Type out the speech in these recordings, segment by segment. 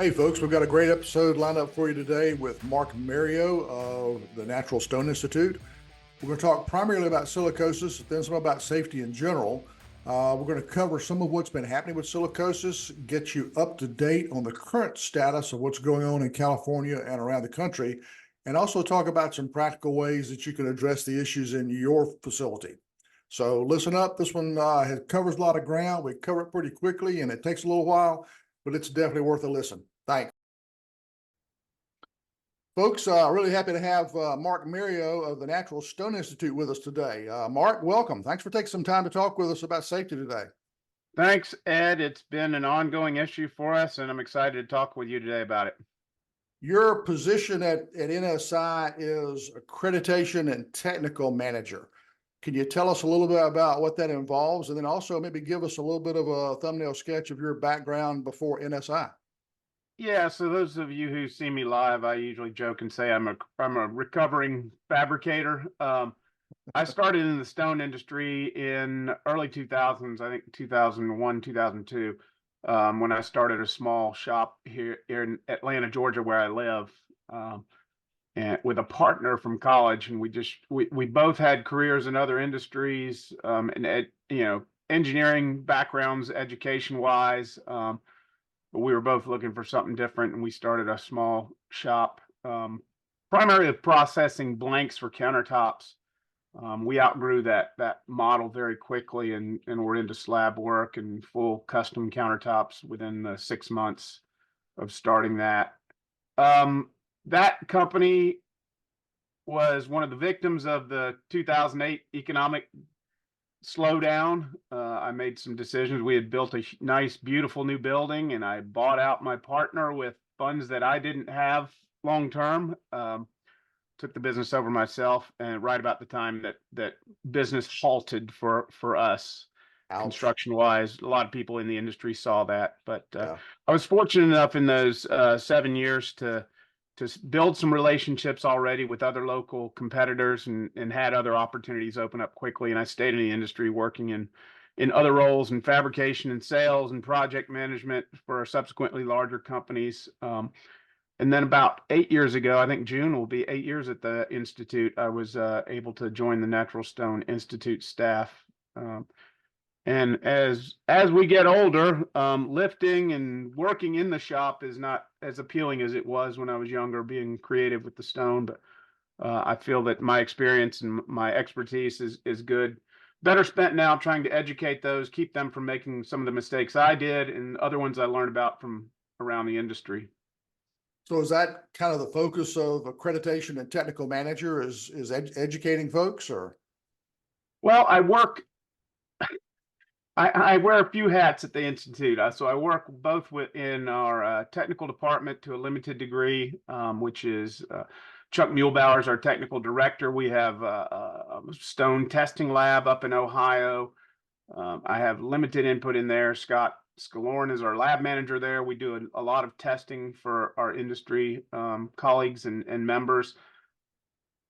Hey folks, we've got a great episode lined up for you today with Mark Meriaux of the Natural Stone Institute. We're going to talk primarily about silicosis, then some about safety in general. We're going to cover some of what's been happening with silicosis, get you up to date on the current status of what's going on in California and around the country, and also talk about some practical ways that you can address the issues in your facility. So listen up. This one covers a lot of ground. We cover it pretty quickly, and it takes a little while, but it's definitely worth a listen. Thanks. Folks, really happy to have Mark Meriaux of the Natural Stone Institute with us today. Mark, welcome. Thanks for taking some time to talk with us about safety today. Thanks, Ed. It's been an ongoing issue for us, and I'm excited to talk with you today about it. Your position at NSI is Accreditation and Technical Manager. Can you tell us a little bit about what that involves, and then also maybe give us a little bit of a thumbnail sketch of your background before NSI? Yeah, so those of you who see me live, I usually joke and say I'm a recovering fabricator. I started in the stone industry in early 2000s, I think 2001, 2002, when I started a small shop here in Atlanta, Georgia, where I live, and with a partner from college, and we both had careers in other industries, engineering backgrounds, education wise. But we were both looking for something different, and we started a small shop, primarily processing blanks for countertops. We outgrew that model very quickly, and we're into slab work and full custom countertops within the 6 months of starting that. That company was one of the victims of the 2008 economic slowdown. I made some decisions. We had built a nice, beautiful new building, and I bought out my partner with funds that I didn't have long term. Took the business over myself, and right about the time that business halted for us, construction wise. A lot of people in the industry saw that, but I was fortunate enough in those 7 years to build some relationships already with other local competitors, and had other opportunities open up quickly. And I stayed in the industry working in other roles in fabrication and sales and project management for subsequently larger companies. And then about 8 years ago, I think June will be 8 years at the Institute, I was able to join the Natural Stone Institute staff. And as we get older, lifting and working in the shop is not as appealing as it was when I was younger, being creative with the stone. But I feel that my experience and my expertise is good. Better spent now trying to educate those, keep them from making some of the mistakes I did and other ones I learned about from around the industry. So is that kind of the focus of Accreditation and Technical Manager, is educating folks, or? Well, I wear a few hats at the Institute. So I work both within our technical department to a limited degree, which is Chuck Muehlbauer is our technical director. We have a stone testing lab up in Ohio. I have limited input in there. Scott Scalorn is our lab manager there. We do a lot of testing for our industry colleagues and members,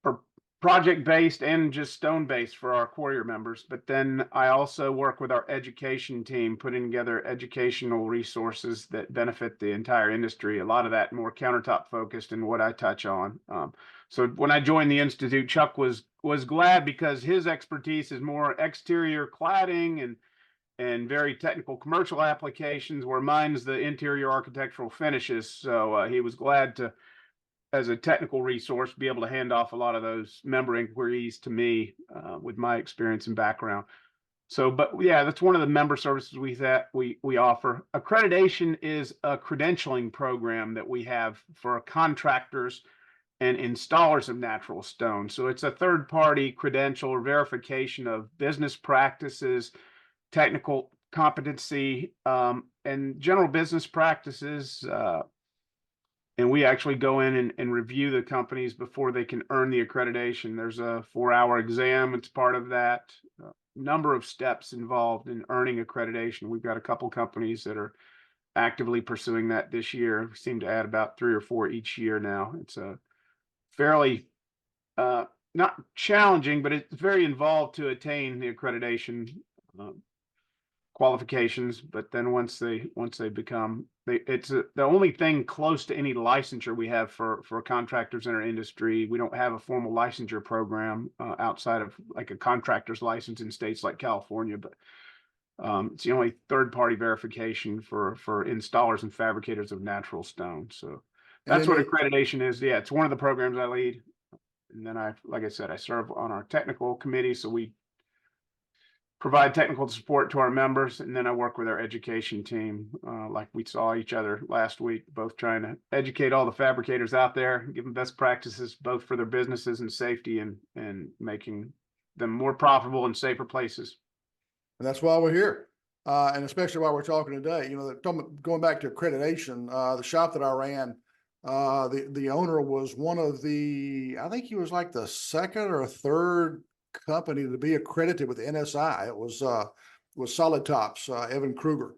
for project-based and just stone-based for our quarrier members. But then I also work with our education team, putting together educational resources that benefit the entire industry. A lot of that more countertop focused in what I touch on. So when I joined the Institute, Chuck was glad, because his expertise is more exterior cladding and very technical commercial applications, where mine's the interior architectural finishes. So he was glad to, as a technical resource, be able to hand off a lot of those member inquiries to me with my experience and background. So, but yeah, that's one of the member services we offer. Accreditation is a credentialing program that we have for contractors and installers of natural stone. So it's a third-party credential or verification of business practices, technical competency, and general business practices. And we actually go in and review the companies before they can earn the accreditation. There's a 4-hour exam. It's part of that. Number of steps involved in earning accreditation. We've got a couple companies that are actively pursuing that this year. We seem to add about 3 or 4 each year now. It's a fairly not challenging, but it's very involved to attain the accreditation qualifications. But then once they become it's the only thing close to any licensure we have for contractors in our industry. We don't have a formal licensure program outside of like a contractor's license in states like California, but it's the only third-party verification for installers and fabricators of natural stone. So And that's then what it, accreditation is. Yeah, it's one of the programs I lead. And then like I said, I serve on our technical committee, so we provide technical support to our members, and then I work with our education team. Like we saw each other last week, both trying to educate all the fabricators out there, give them best practices, both for their businesses and safety, and making them more profitable and safer places. and that's why we're here. And especially why we're talking today, going back to accreditation, the shop that I ran, the owner was one of I think he was like the second or third company to be accredited with NSI. It was Solid Tops, Evan Kruger.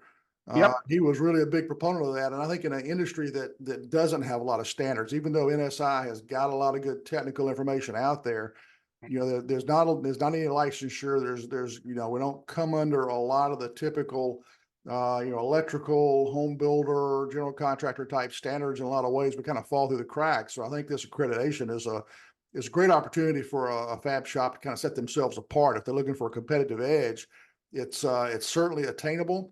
Yep. He was really a big proponent of that. And I think in an industry that doesn't have a lot of standards, even though NSI has got a lot of good technical information out there, there's not any licensure. There's we don't come under a lot of the typical electrical, home builder, general contractor type standards. In a lot of ways, we kind of fall through the cracks. So I think this accreditation is a great opportunity for a fab shop to kind of set themselves apart. If they're looking for a competitive edge, it's certainly attainable.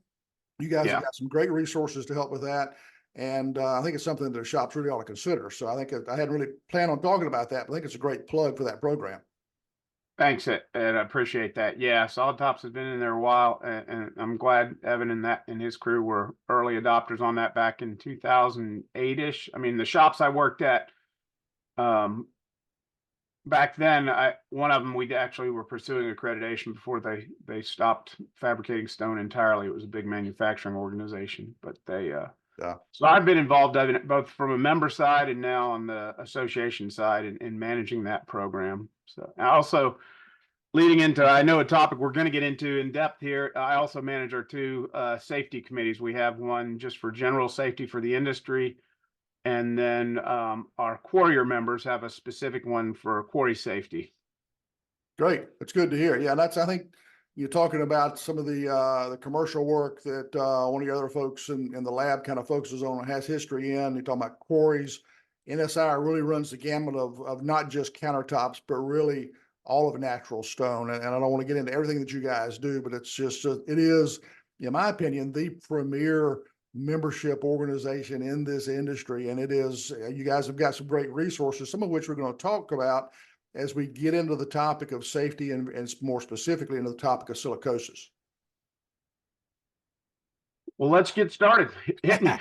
You guys have got some great resources to help with that. And I think it's something that the shops really ought to consider. So I think I hadn't really planned on talking about that, but I think it's a great plug for that program. Thanks, Ed. I appreciate that. Yeah, Solid Tops has been in there a while, and I'm glad Evan and his crew were early adopters on that back in 2008-ish. I mean, the shops I worked at, back then, one of them, we actually were pursuing accreditation before they stopped fabricating stone entirely. It was a big manufacturing organization, but so I've been involved in it both from a member side and now on the association side in managing that program. So I also, leading into, I know a topic we're going to get into in depth here, I also manage our two safety committees. We have one just for general safety for the industry, and then our quarrier members have a specific one for quarry safety. Great. That's good to hear. Yeah, I think you're talking about some of the commercial work that one of the other folks in the lab kind of focuses on and has history in. You're talking about quarries. NSI really runs the gamut of not just countertops, but really all of natural stone. And I don't want to get into everything that you guys do, but it's just, it is, in my opinion, the premier membership organization in this industry. And it is, you guys have got some great resources, some of which we're going to talk about as we get into the topic of safety and more specifically into the topic of silicosis. Well, let's get started. Hit me.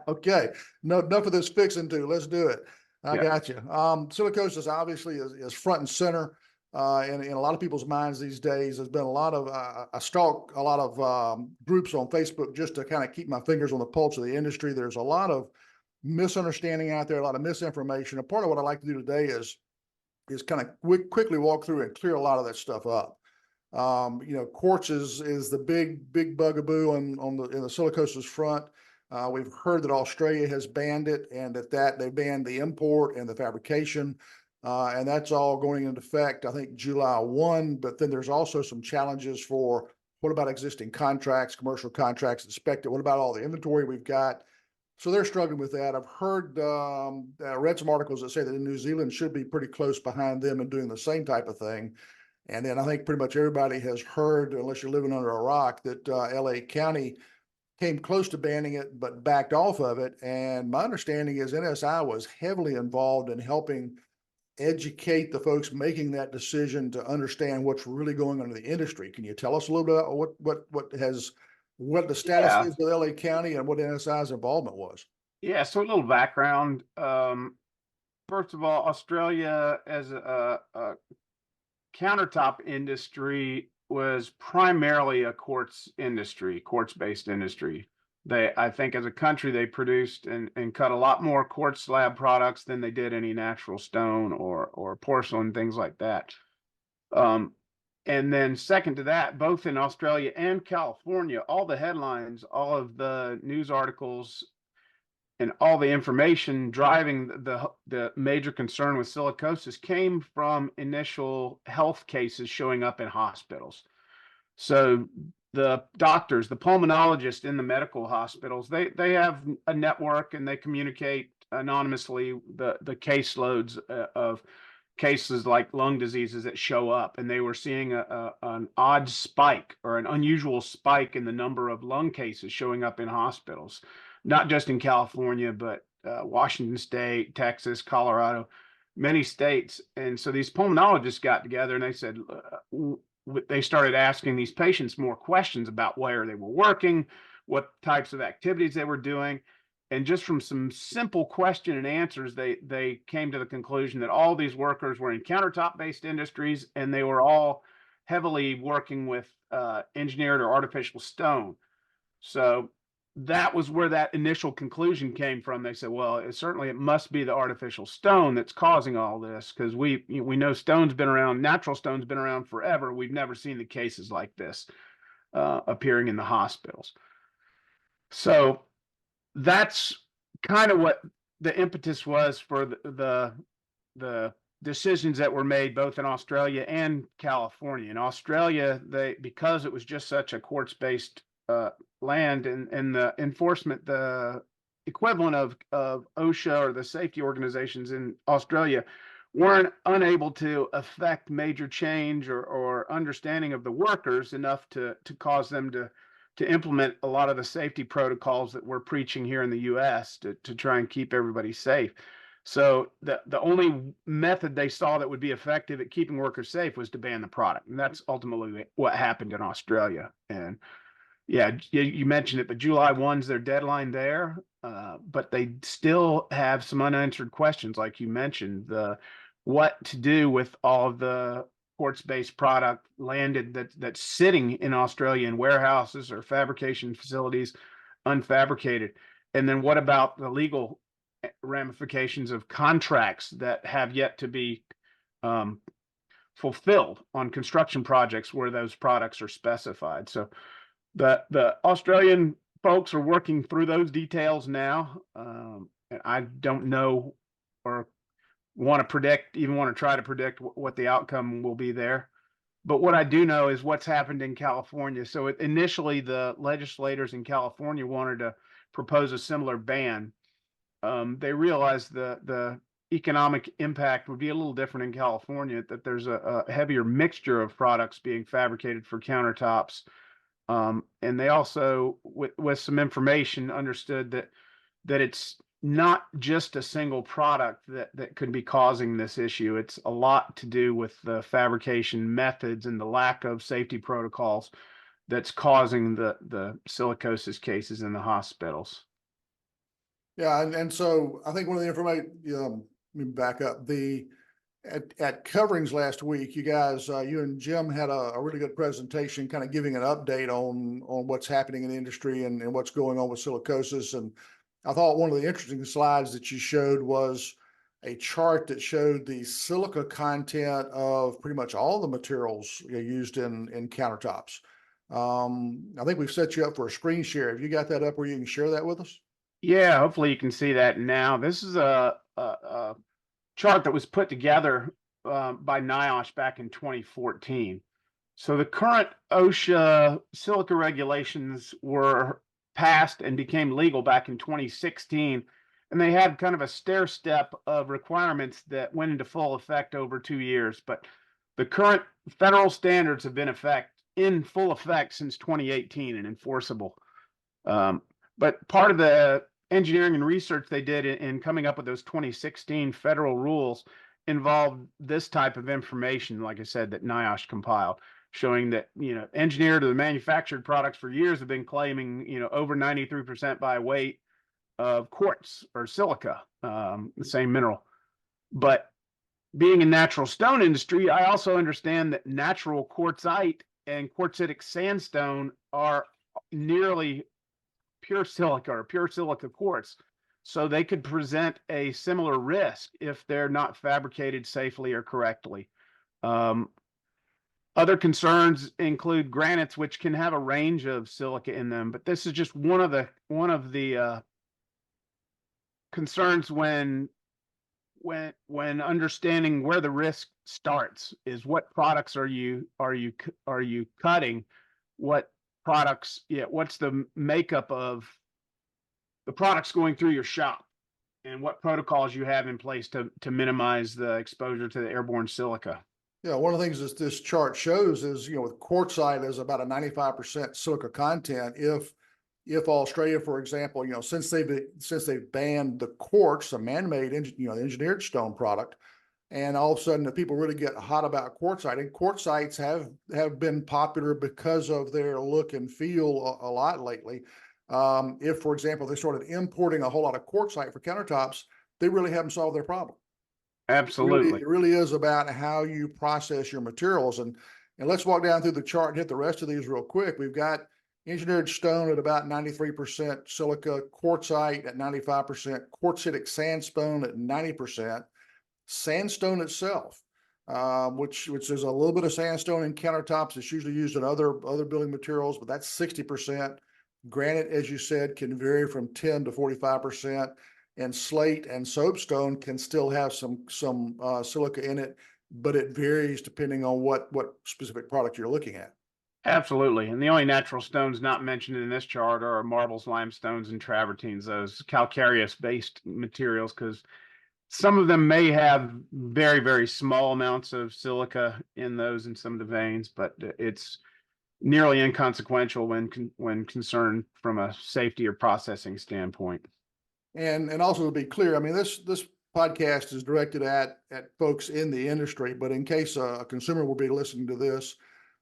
Okay. No, enough of this fixing to. Let's do it. I got you. Silicosis obviously is front and center in a lot of people's minds these days. There's been a lot of, I stalk a lot of groups on Facebook just to kind of keep my fingers on the pulse of the industry. There's a lot of misunderstanding out there, a lot of misinformation. And part of what I like to do today is kind of quickly walk through and clear a lot of that stuff up. Quartz is the big bugaboo in the silicosis front. We've heard that Australia has banned it, and that they banned the import and the fabrication, and that's all going into effect, I think, July 1. But then there's also some challenges for what about existing contracts, commercial contracts inspected? What about all the inventory we've got? So they're struggling with that. I've read some articles that say that New Zealand should be pretty close behind them and doing the same type of thing. And then I think pretty much everybody has heard, unless you're living under a rock, that LA County came close to banning it, but backed off of it. And my understanding is NSI was heavily involved in helping educate the folks making that decision to understand what's really going on in the industry. Can you tell us a little bit about what the status is with LA County and what NSI's involvement was? Yeah, so a little background. First of all, Australia as a countertop industry was primarily a quartz-based industry. I think as a country, they produced and cut a lot more quartz slab products than they did any natural stone or porcelain, things like that. And then second to that, both in Australia and California, all the headlines, all of the news articles, and all the information driving the major concern with silicosis came from initial health cases showing up in hospitals. So the doctors, the pulmonologists in the medical hospitals, they have a network and they communicate anonymously the caseloads of cases like lung diseases that show up, and they were seeing an odd spike or an unusual spike in the number of lung cases showing up in hospitals, not just in California, but Washington State, Texas, Colorado, many states. And so these pulmonologists got together and they said, they started asking these patients more questions about where they were working, what types of activities they were doing. And just from some simple question and answers, they came to the conclusion that all these workers were in countertop-based industries, and they were all heavily working with engineered or artificial stone. So that was where that initial conclusion came from. They said, well, it must be the artificial stone that's causing all this, because we know stone's been around, natural stone's been around forever. We've never seen the cases like this appearing in the hospitals. So that's kind of what the impetus was for the decisions that were made both in Australia and California. In Australia, because it was just such a quartz-based land, and the enforcement, the equivalent of OSHA or the safety organizations in Australia weren't unable to affect major change or understanding of the workers enough to cause them to implement a lot of the safety protocols that we're preaching here in the US to try and keep everybody safe. So the only method they saw that would be effective at keeping workers safe was to ban the product. And that's ultimately what happened in Australia. And yeah, you mentioned it, but July 1's their deadline there. But they still have some unanswered questions, like you mentioned, what to do with all of the quartz-based product landed that's sitting in Australia in warehouses or fabrication facilities, unfabricated. And then what about the legal ramifications of contracts that have yet to be fulfilled on construction projects where those products are specified? So the Australian folks are working through those details now. And I don't know or want to try to predict what the outcome will be there. But what I do know is what's happened in California. So initially, the legislators in California wanted to propose a similar ban. They realized the economic impact would be a little different in California, that there's a heavier mixture of products being fabricated for countertops. And they also, with some information, understood that it's not just a single product that could be causing this issue. It's a lot to do with the fabrication methods and the lack of safety protocols that's causing the silicosis cases in the hospitals. Yeah, and so I think one of the information, let me back up. At coverings last week, you guys, you and Jim had a really good presentation, kind of giving an update on what's happening in the industry and what's going on with silicosis. And I thought one of the interesting slides that you showed was a chart that showed the silica content of pretty much all the materials used in countertops. I think we've set you up for a screen share. Have you got that up where you can share that with us? Yeah, hopefully you can see that now. This is a chart that was put together by NIOSH back in 2014. So the current OSHA silica regulations were passed and became legal back in 2016, and they had kind of a stair step of requirements that went into full effect over 2 years. But the current federal standards have been in full effect since 2018 and enforceable. But part of the engineering and research they did in coming up with those 2016 federal rules involved this type of information, like I said, that NIOSH compiled, showing that, engineered or manufactured products for years have been claiming, over 93% by weight of quartz or silica, the same mineral. But being in natural stone industry, I also understand that natural quartzite and quartzitic sandstone are nearly pure silica or pure silica quartz. So they could present a similar risk if they're not fabricated safely or correctly. Other concerns include granites, which can have a range of silica in them, but this is just one of the concerns when understanding where the risk starts is what products are you cutting, what products, what's the makeup of the products going through your shop, and what protocols you have in place to minimize the exposure to the airborne silica. Yeah, one of the things this chart shows is, with quartzite is about a 95% silica content. If Australia, for example, since they've banned the quartz, a man-made, engineered stone product, and all of a sudden the people really get hot about quartzite, and quartzites have been popular because of their look and feel a lot lately. If, for example, they started importing a whole lot of quartzite for countertops, they really haven't solved their problem. Absolutely. It really is about how you process your materials. And let's walk down through the chart and hit the rest of these real quick. We've got engineered stone at about 93% silica, quartzite at 95%, quartzitic sandstone at 90%, sandstone itself, which there's a little bit of sandstone in countertops. It's usually used in other building materials, but that's 60%. Granite, as you said, can vary from 10 to 45%. And slate and soapstone can still have some silica in it, but it varies depending on what specific product you're looking at. Absolutely. And the only natural stones not mentioned in this chart are marbles, limestones, and travertines, those calcareous-based materials, because some of them may have very, very small amounts of silica in those in some of the veins, but it's nearly inconsequential when concerned from a safety or processing standpoint. And also to be clear, I mean, this podcast is directed at folks in the industry, but in case a consumer will be listening to this,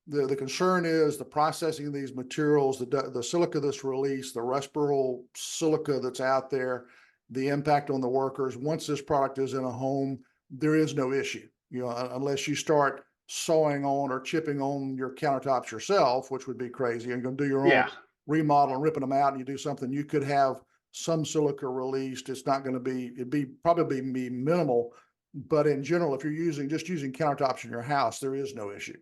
the concern is the processing of these materials, the silica that's released, the respirable silica that's out there, the impact on the workers. Once this product is in a home, there is no issue, unless you start sawing on or chipping on your countertops yourself, which would be crazy. You're going to do your own remodel and ripping them out, and you do something, you could have some silica released. It's not going to be, probably be minimal, but in general, if you're just using countertops in your house, there is no issue.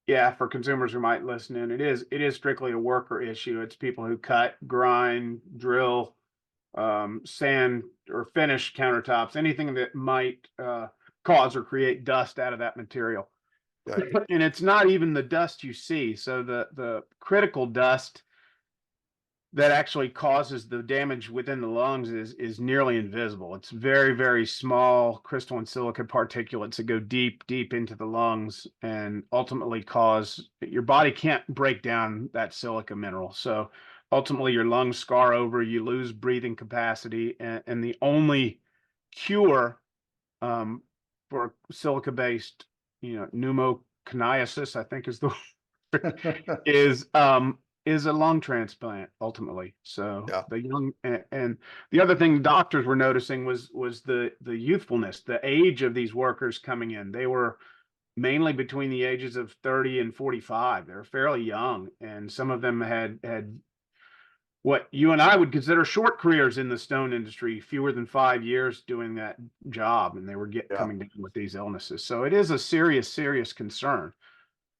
Yeah, for consumers who might listen in, it is strictly a worker issue. It's people who cut, grind, drill, sand, or finish countertops, anything that might cause or create dust out of that material. Okay. And it's not even the dust you see. So the critical dust that actually causes the damage within the lungs is nearly invisible. It's very, very small crystalline silica particulates that go deep into the lungs and ultimately cause your body can't break down that silica mineral. So ultimately your lungs scar over, you lose breathing capacity, and the only cure for silica-based, pneumoconiasis, I think is the is a lung transplant ultimately. So the young, and the other thing doctors were noticing was the youthfulness, the age of these workers coming in. They were mainly between the ages of 30 and 45. They're fairly young, and some of them had what you and I would consider short careers in the stone industry, fewer than 5 years doing that job, and they were coming down with these illnesses. So it is a serious concern.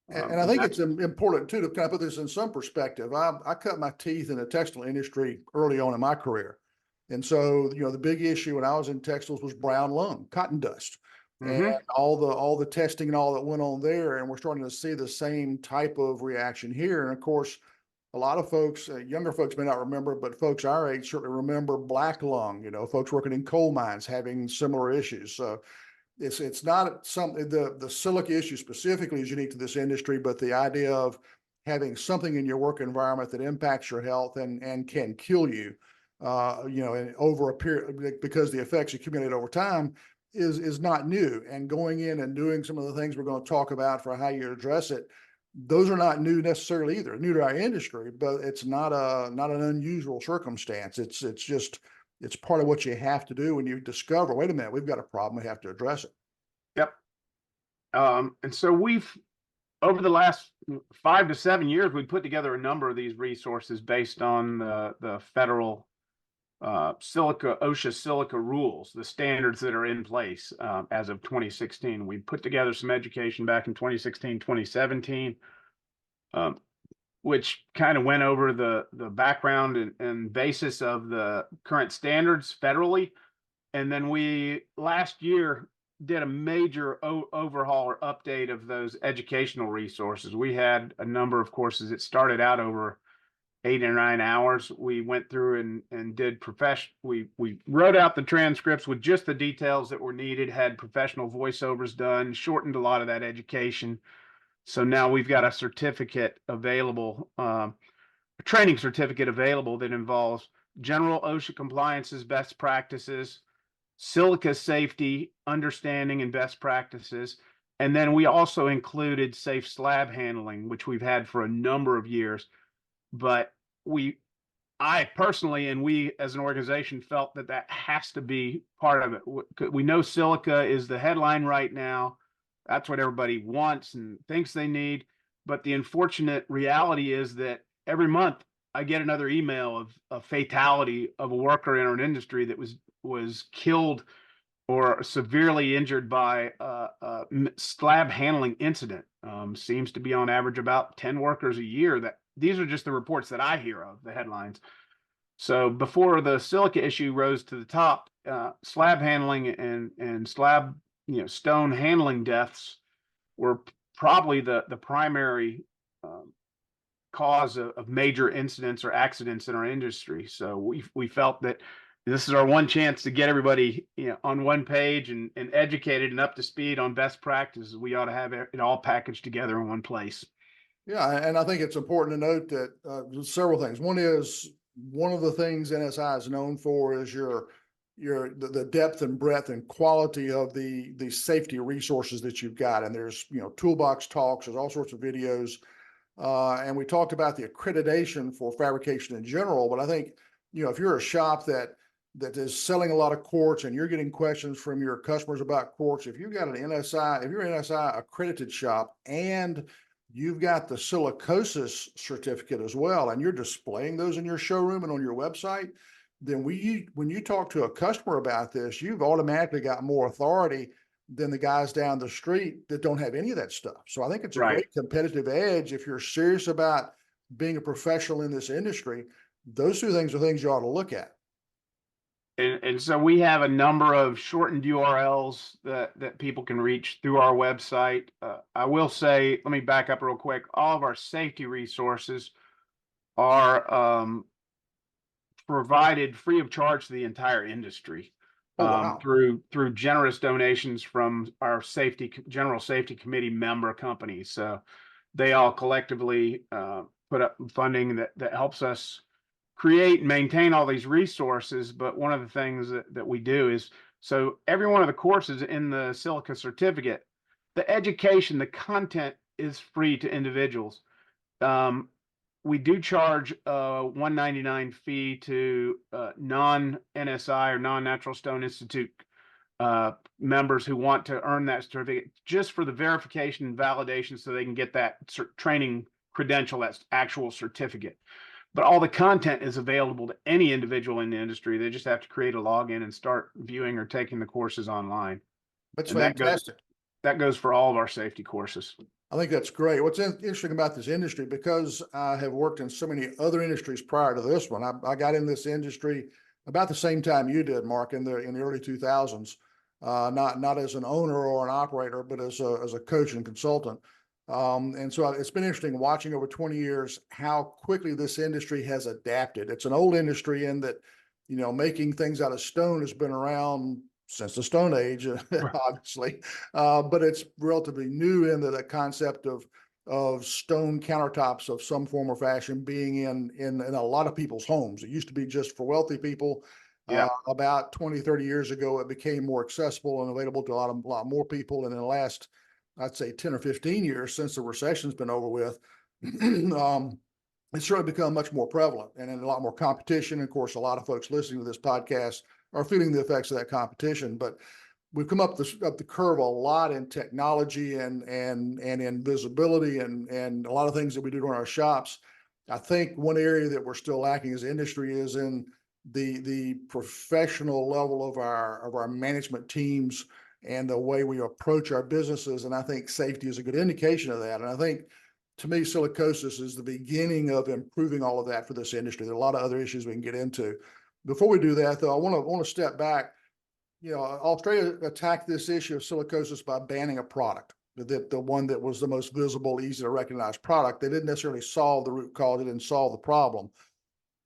And I think it's important too to kind of put this in some perspective. I cut my teeth in the textile industry early on in my career. And so, the big issue when I was in textiles was brown lung, cotton dust, and all the testing and all that went on there. And we're starting to see the same type of reaction here. And of course, a lot of folks, younger folks may not remember, but folks our age certainly remember black lung, folks working in coal mines having similar issues. So it's not something, the silica issue specifically is unique to this industry, but the idea of having something in your work environment that impacts your health and can kill you, and over a period, because the effects accumulate over time is not new. And going in and doing some of the things we're going to talk about for how you address it, those are not new necessarily either, new to our industry, but it's not an unusual circumstance. It's part of what you have to do when you discover, wait a minute, we've got a problem, we have to address it. Yep. And so we've, over the last 5 to 7 years, we put together a number of these resources based on the federal OSHA silica rules, the standards that are in place as of 2016. We put together some education back in 2016, 2017, which kind of went over the background and basis of the current standards federally. And then we last year did a major overhaul or update of those educational resources. We had a number of courses. It started out over 8 or 9 hours. We went through and did we wrote out the transcripts with just the details that were needed, had professional voiceovers done, shortened a lot of that education. So now we've got a certificate available, a training certificate available that involves general OSHA compliances, best practices, silica safety, understanding and best practices. And then we also included safe slab handling, which we've had for a number of years. But I personally, and we as an organization, felt that that has to be part of it. We know silica is the headline right now. That's what everybody wants and thinks they need. But the unfortunate reality is that every month I get another email of a fatality of a worker in our industry that was killed or severely injured by a slab handling incident. Seems to be on average about 10 workers a year. That these are just the reports that I hear of, the headlines. So before the silica issue rose to the top, slab handling and slab, stone handling deaths were probably the primary cause of major incidents or accidents in our industry. So we felt that this is our one chance to get everybody on one page and educated and up to speed on best practices. We ought to have it all packaged together in one place. Yeah, and I think it's important to note that several things. One of the things NSI is known for is the depth and breadth and quality of the safety resources that you've got. And there's toolbox talks, there's all sorts of videos, and we talked about the accreditation for fabrication in general. But I think if you're a shop that is selling a lot of quartz and you're getting questions from your customers about quartz, if you've got an NSI, if you're an NSI accredited shop and you've got the silicosis certificate as well, and you're displaying those in your showroom and on your website, then when you talk to a customer about this, you've automatically got more authority than the guys down the street that don't have any of that stuff. So I think it's a great competitive edge. If you're serious about being a professional in this industry, those two things are things you ought to look at. And so we have a number of shortened URLs that people can reach through our website. I will say, let me back up real quick. All of our safety resources are provided free of charge to the entire industry through generous donations from our general safety committee member companies. So they all collectively put up funding that helps us create and maintain all these resources. But one of the things that we do is, so every one of the courses in the Silica certificate, the education, the content is free to individuals. We do charge a $199 fee to non-NSI or non-Natural Stone Institute members who want to earn that certificate, just for the verification and validation so they can get that training credential, that's actual certificate. But all the content is available to any individual in the industry. They just have to create a login and start viewing or taking the courses online. That's fantastic. That goes for all of our safety courses. I think that's great. What's interesting about this industry, because I have worked in so many other industries prior to this one, I got in this industry about the same time you did, Mark, in the early 2000s, not as an owner or an operator, but as a coach and consultant. And so it's been interesting watching over 20 years how quickly this industry has adapted. It's an old industry in that, making things out of stone has been around since the Stone Age, obviously, but it's relatively new in the concept of stone countertops of some form or fashion being in a lot of people's homes. It used to be just for wealthy people. About 20, 30 years ago, it became more accessible and available to a lot more people. And in the last, I'd say 10 or 15 years since the recession's been over with, it's really become much more prevalent and in a lot more competition. Of course, a lot of folks listening to this podcast are feeling the effects of that competition, but we've come up the curve a lot in technology and in visibility and a lot of things that we do in our shops. I think one area that we're still lacking as industry is in the professional level of our management teams and the way we approach our businesses. And I think safety is a good indication of that. And I think, to me, silicosis is the beginning of improving all of that for this industry. There are a lot of other issues we can get into. Before we do that, though, I want to step back. Australia attacked this issue of silicosis by banning a product, the one that was the most visible, easy to recognize product. They didn't necessarily solve the root cause. They didn't solve the problem.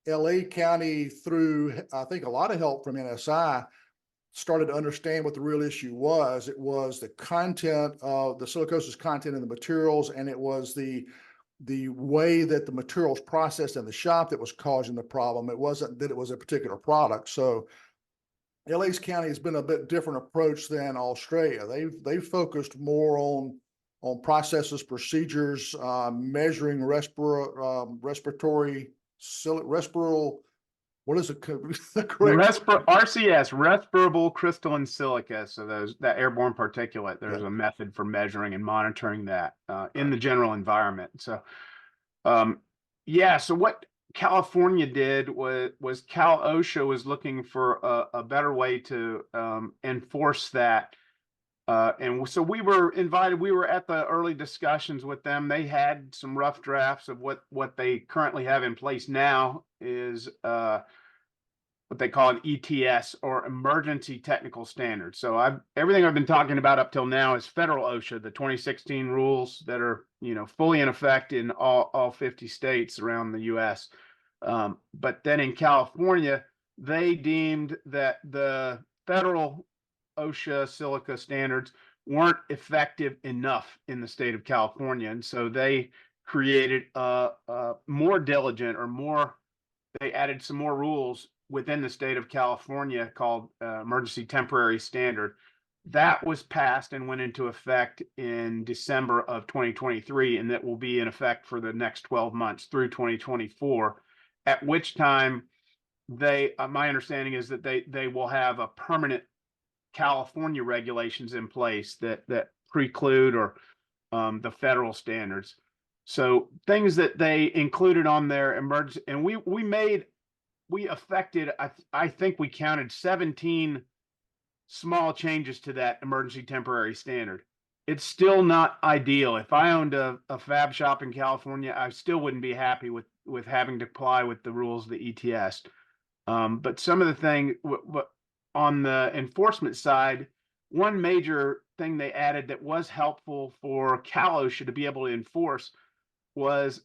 LA County, through I think a lot of help from NSI, started to understand what the real issue was. It was the content of the silicosis content in the materials, and it was the way that the materials processed in the shop that was causing the problem. It wasn't that it was a particular product. So LA County has been a bit different approach than Australia. They've focused more on processes, procedures, measuring respiratory, what is it? The correct RCS, respirable crystalline silica. So that airborne particulate, there's Yeah. a method for measuring and monitoring that in the general environment. So, yeah. So what California did was Cal OSHA was looking for a better way to enforce that. And so we were invited. We were at the early discussions with them. They had some rough drafts of what they currently have in place now is what they call an ETS, or Emergency Technical Standard. So everything I've been talking about up till now is federal OSHA, the 2016 rules that are fully in effect in all 50 states around the U.S. But then in California, they deemed that the federal OSHA silica standards weren't effective enough in the state of California, and so they created more diligent or more. They added some more rules within the state of California called Emergency Temporary Standard. That was passed and went into effect in December of 2023, and that will be in effect for the next 12 months through 2024, at which time my understanding is that they will have a permanent California regulations in place that preclude or the federal standards. So things that they included on their emergency, and we affected, I think we counted 17 small changes to that emergency temporary standard. It's still not ideal. If I owned a fab shop in California, I still wouldn't be happy with having to comply with the rules of the ETS. But some of the thing on the enforcement side, one major thing they added that was helpful for Cal OSHA to be able to enforce was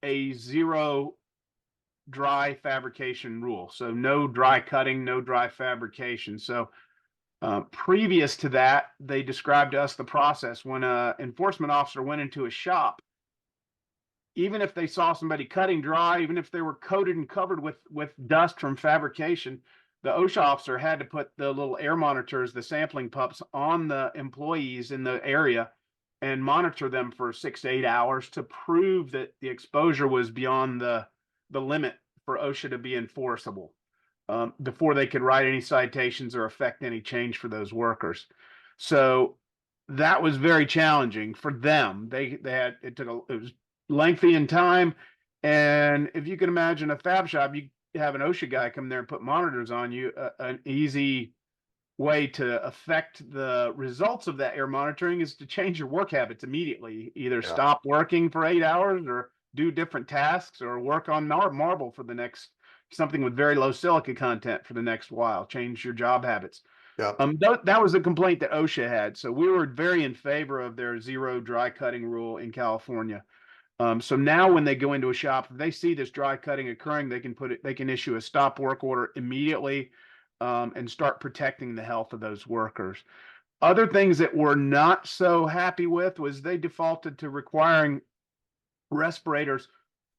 a zero dry fabrication rule. So no dry cutting, no dry fabrication. So previous to that, they described to us the process when an enforcement officer went into a shop. Even if they saw somebody cutting dry, even if they were coated and covered with dust from fabrication, the OSHA officer had to put the little air monitors, the sampling pups, on the employees in the area and monitor them for 6 to 8 hours to prove that the exposure was beyond the limit for OSHA to be enforceable before they could write any citations or affect any change for those workers. So that was very challenging for them. It was lengthy in time, and if you can imagine a fab shop, you have an OSHA guy come there and put monitors on you. An easy way to affect the results of that air monitoring is to change your work habits immediately. Either stop working for 8 hours, or do different tasks, or work on marble for the next, something with very low silica content for the next while. Change your job habits. Yeah. That was a complaint that OSHA had. So we were very in favor of their zero dry cutting rule in California. So now when they go into a shop, if they see this dry cutting occurring, they can issue a stop work order immediately and start protecting the health of those workers. Other things that we're not so happy with was they defaulted to requiring respirators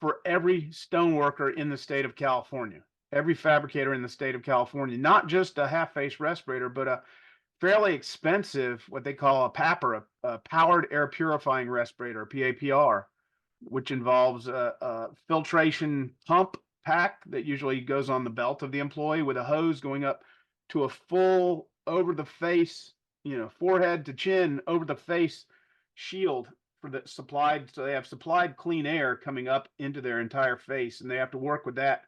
for every stone worker in the state of California, every fabricator in the state of California, not just a half-face respirator, but a fairly expensive, what they call a PAPR, a powered air purifying respirator, PAPR, which involves a filtration pump pack that usually goes on the belt of the employee with a hose going up to a full over the face, forehead to chin, over the face shield for the supplied. So they have supplied clean air coming up into their entire face, and they have to work with that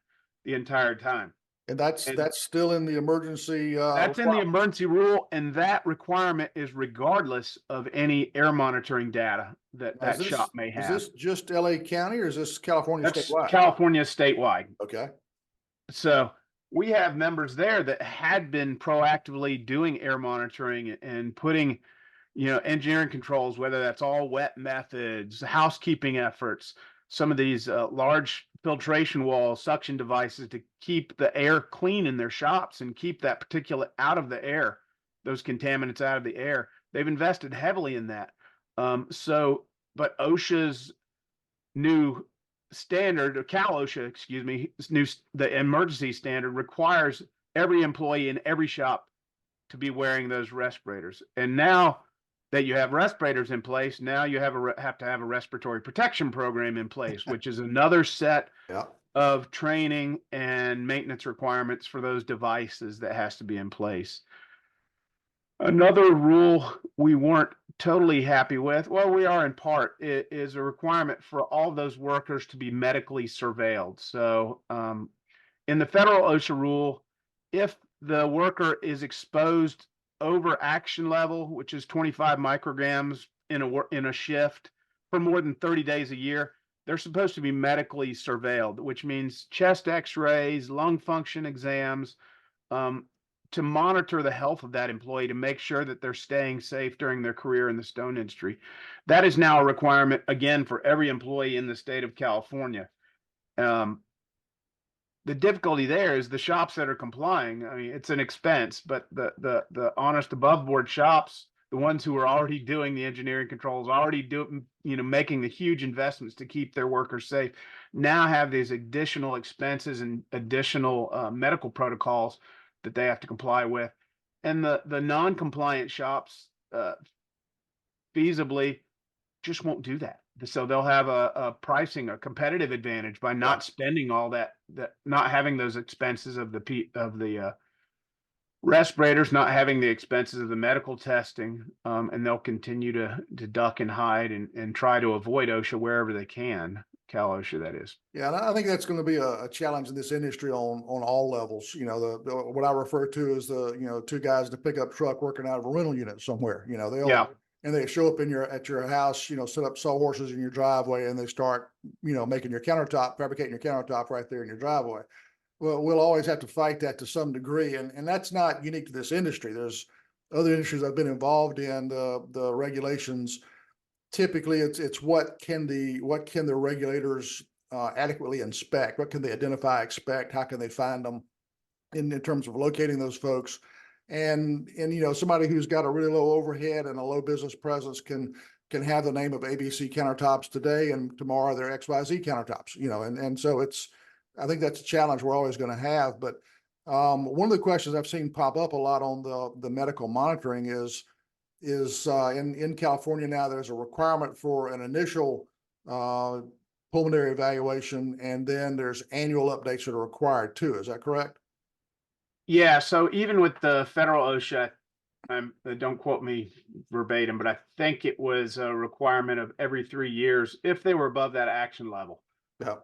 the entire time. And that's still in the emergency. That's in the emergency rule, and that requirement is regardless of any air monitoring data that shop may have. Is this just LA County, or is this California statewide? California statewide. Okay. So we have members there that had been proactively doing air monitoring and putting, engineering controls, whether that's all wet methods, housekeeping efforts, some of these large filtration wall suction devices to keep the air clean in their shops and keep that particulate out of the air, those contaminants out of the air. They've invested heavily in that. But OSHA's new standard, or Cal OSHA, excuse me, the emergency standard requires every employee in every shop to be wearing those respirators. And now that you have respirators in place, now you have to have a respiratory protection program in place, which is another set Yeah. of training and maintenance requirements for those devices that has to be in place. Another rule we weren't totally happy with, well, we are in part, is a requirement for all those workers to be medically surveilled. So in the federal OSHA rule, if the worker is exposed over action level, which is 25 micrograms in a shift for more than 30 days a year, they're supposed to be medically surveilled, which means chest x-rays, lung function exams, to monitor the health of that employee to make sure that they're staying safe during their career in the stone industry. That is now a requirement, again, for every employee in the state of California. The difficulty there is the shops that are complying. I mean, it's an expense, but the honest above board shops, the ones who are already doing the engineering controls, already making the huge investments to keep their workers safe, now have these additional expenses and additional medical protocols that they have to comply with. And the non-compliant shops feasibly just won't do that. So they'll have a competitive advantage by not spending all that, not having those expenses of the respirators, not having the expenses of the medical testing, and they'll continue to duck and hide and try to avoid OSHA wherever they can. Cal OSHA, that is. Yeah, and I think that's going to be a challenge in this industry on all levels. What I refer to as two guys in a pickup truck working out of a rental unit somewhere. And they show up at your house, set up sawhorses in your driveway, and they start, making your countertop, fabricating your countertop right there in your driveway. Well, we'll always have to fight that to some degree, and that's not unique to this industry. There's other industries I've been involved in. The regulations, typically, it's what can the regulators adequately inspect? What can they identify, expect? How can they find them in terms of locating those folks? And somebody who's got a really low overhead and a low business presence can have the name of ABC countertops today, and tomorrow they're XYZ countertops. And so I think that's a challenge we're always going to have. But one of the questions I've seen pop up a lot on the medical monitoring is in California now, there's a requirement for an initial pulmonary evaluation, and then there's annual updates that are required too. Is that correct? Yeah, so even with the federal OSHA, don't quote me verbatim, but I think it was a requirement of every 3 years if they were above that action level. Yeah.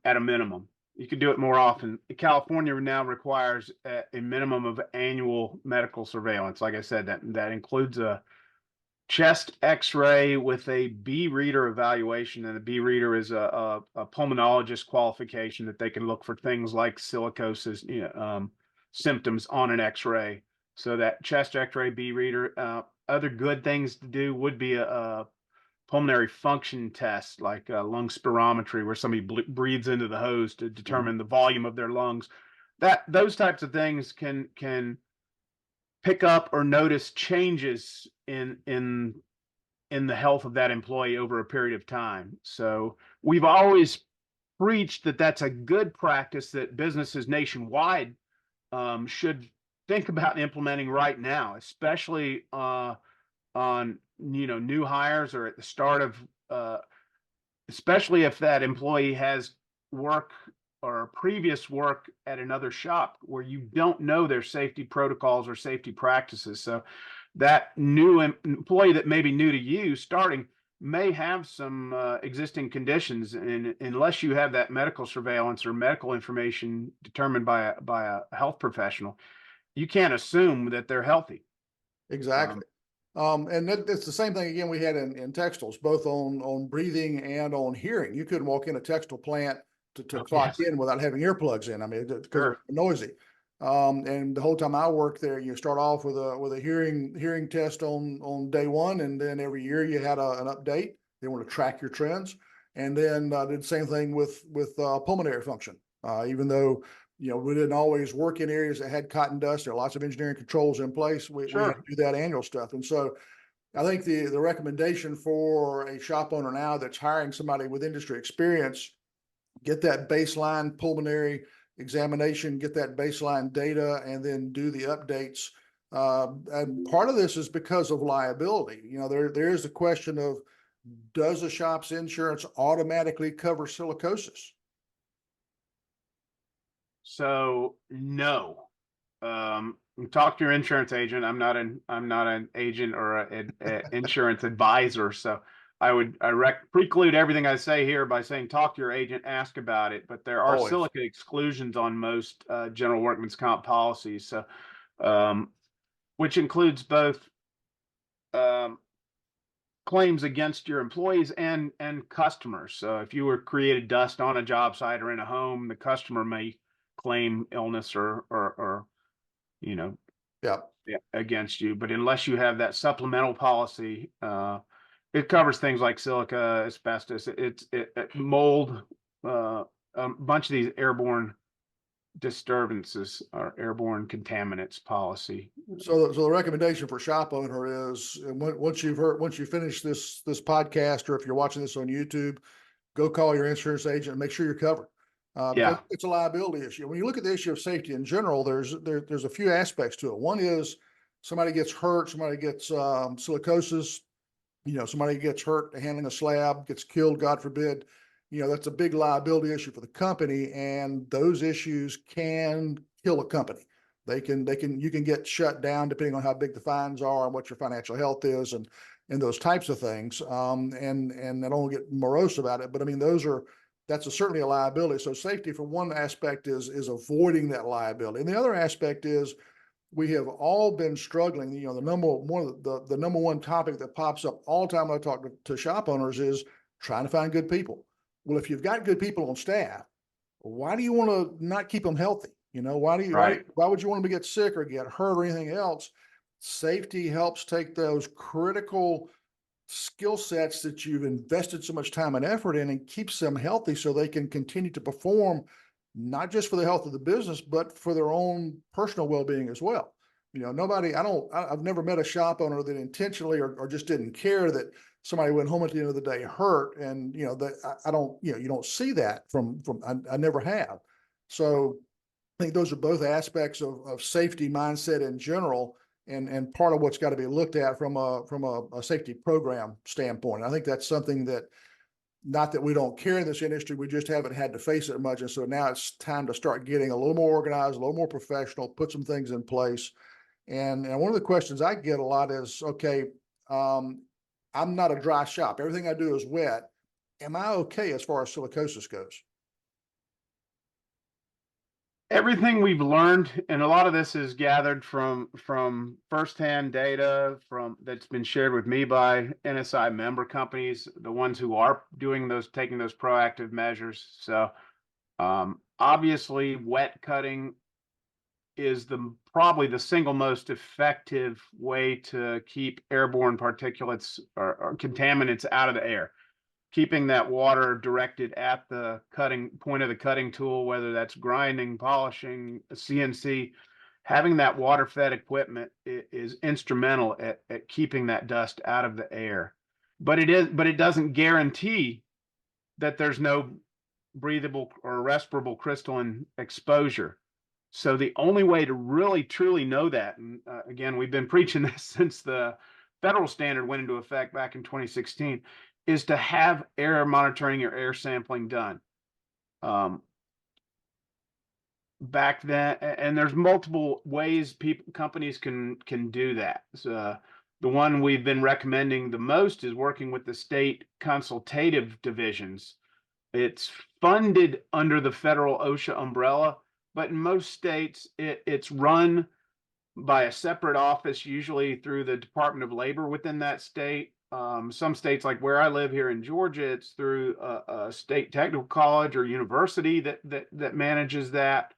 At a minimum. You could do it more often. California now requires a minimum of annual medical surveillance. Like I said, that includes a chest X-ray with a B reader evaluation, and the B reader is a pulmonologist qualification that they can look for things like silicosis symptoms on an X-ray. So that chest X-ray, B reader. Other good things to do would be a pulmonary function test, like lung spirometry, where somebody breathes into the hose to determine the volume of their lungs. Those types of things can pick up or notice changes in the health of that employee over a period of time. So we've always preached that that's a good practice that businesses nationwide should think about implementing right now, especially on new hires or at the start of especially if that employee has work or previous work at another shop where you don't know their safety protocols or safety practices. So that new employee that may be new to you starting may have some existing conditions, and unless you have that medical surveillance or medical information determined by a health professional, you can't assume that they're healthy. Exactly. And it's the same thing again we had in textiles, both on breathing and on hearing. You couldn't walk in a textile plant to clock Yes. in without having earplugs in. I mean, because Sure. it's noisy. And the whole time I worked there, you start off with a hearing test on day one, and then every year you had an update. They want to track your trends, and then did the same thing with pulmonary function. Even though we didn't always work in areas that had cotton dust, there are lots of engineering controls in place. We had Sure. to do that annual stuff, and so I think the recommendation for a shop owner now that's hiring somebody with industry experience, get that baseline pulmonary examination, get that baseline data, and then do the updates. And part of this is because of liability. There is a question of, does a shop's insurance automatically cover silicosis? So no. Talk to your insurance agent. I'm not an agent or an insurance advisor, so I preclude everything I say here by saying talk to your agent, ask about it. But there are Always. silica exclusions on most general workman's comp policies, so which includes both um, claims against your employees and customers. So if you were created dust on a job site or in a home, the customer may claim illness or you know Yeah. against you. But unless you have that supplemental policy, it covers things like silica, asbestos, mold, a bunch of these airborne disturbances or airborne contaminants policy. So the recommendation for shop owner is, once you finish this podcast, or if you're watching this on YouTube, go call your insurance agent and make sure you're covered. Because Yeah. it's a liability issue. When you look at the issue of safety in general, there's a few aspects to it. One is somebody gets hurt, somebody gets silicosis, somebody gets hurt handling a slab, gets killed, God forbid. That's a big liability issue for the company, and those issues can kill a company. You can get shut down depending on how big the fines are and what your financial health is, and those types of things. And I don't get morose about it, but I mean, that's certainly a liability. So safety from one aspect is avoiding that liability. And the other aspect is, we have all been struggling. The number one topic that pops up all the time when I talk to shop owners is trying to find good people. Well, if you've got good people on staff, why do you want to not keep them healthy? Right. Why would you want them to get sick or get hurt or anything else? Safety helps take those critical skill sets that you've invested so much time and effort in and keeps them healthy so they can continue to perform, not just for the health of the business, but for their own personal well-being as well. I've never met a shop owner that intentionally or just didn't care that somebody went home at the end of the day hurt. And, you don't see that I never have. So I think those are both aspects of safety mindset in general, and part of what's got to be looked at from a safety program standpoint. I think that's something that, not that we don't care in this industry, we just haven't had to face it much. And so now it's time to start getting a little more organized, a little more professional, put some things in place. And one of the questions I get a lot is, okay, I'm not a dry shop. Everything I do is wet. Am I okay as far as silicosis goes? Everything we've learned, and a lot of this is gathered from firsthand data that's been shared with me by NSI member companies, the ones who are taking those proactive measures. So obviously, wet cutting is probably the single most effective way to keep airborne particulates or contaminants out of the air. Keeping that water directed at the cutting point of the cutting tool, whether that's grinding, polishing, CNC, having that water fed equipment is instrumental at keeping that dust out of the air. But it doesn't guarantee that there's no breathable or respirable crystalline exposure. So the only way to really truly know that, and again, we've been preaching this since the federal standard went into effect back in 2016, is to have air monitoring or air sampling done. Back then, and there's multiple ways companies can do that. So, the one we've been recommending the most is working with the state consultative divisions. It's funded under the federal OSHA umbrella, but in most states, it's run by a separate office, usually through the Department of Labor within that state, some states like where I live here in Georgia, it's through a state technical college or university that manages that.